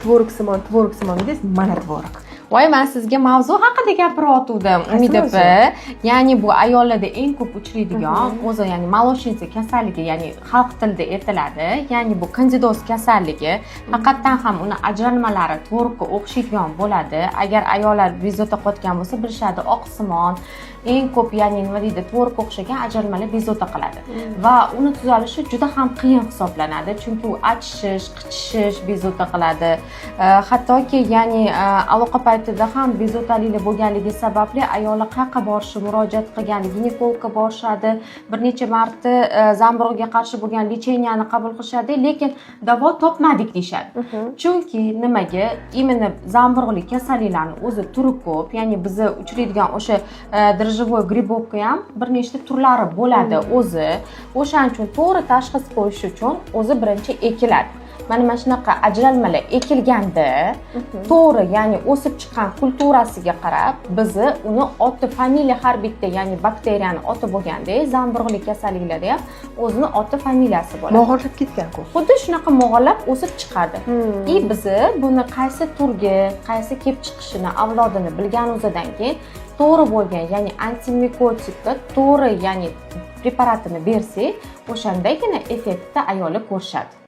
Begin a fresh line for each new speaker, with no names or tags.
Tvorog simon dedingiz, mana tvorog.
Voy, men sizga mavzu haqida gapirayotgandim. Umida opa, ya'ni bu ayollarda eng ko'p uchraydigan o'zi, ya'ni молочница kasalligi, ya'ni xalq tilida aytiladi. Ya'ni bu kandidoz kasalligi. Haqiqatan ham uni ajralmalari tvorogga o'xshaydigan bo'ladi. Agar ayollar bezovta qotgan bo'lsa, bilishadi, oqsimon eng ko'p, ya'ni nima deydi, tvorogga o'xshagan ajralmalar bezovta qiladi. Va uni tuzalishi juda ham qiyin hisoblanadi, chunki u achishish, qichishish bezovta qiladi. Hattoki, ya'ni aloqa paytida ham bezovtaliklar bo'lganligi sababli ayollar qayerga borishi, murojaat qilgan, ginekologga borishadi, bir necha marta zamburug'ga qarshi bo'lgan lecheniyani qabul qilishadi, lekin davo topmadik deyshadi. Chunki nimaga? Imенно zamburug'lik kasalliklarning o'zi turi ko'p, ya'ni bizni uchraydigan o'sha дрожжевой грибокka ham bir nechta turlari bo'ladi o'zi. O'shaning uchun to'g'ri tashxis qo'yish uchun o'zi birinchi ekiladi. Mana shunaqa ajralmalar ekilganda to'g'ri, ya'ni o'sib chiqqan kulturasiga qarab bizni uni oti, familiya har bitta, ya'ni bakteriyani oti bo'lganda, zamburug'lik kasalliklarda ham o'zini oti, familiyasi bo'ladi.
Mog'orlab ketgan-ku.
Xuddi shunaqa mog'orlab o'sib chiqadi. Bizni buni qaysi turga, qaysi kelib chiqishini, avlodini bilgan o'zidan keyin to'g'ri bo'lgan, ya'ni antimikotikka to'g'ri, ya'ni preparatini bersak, o'shandagina effektni ayollar ko'rishadi.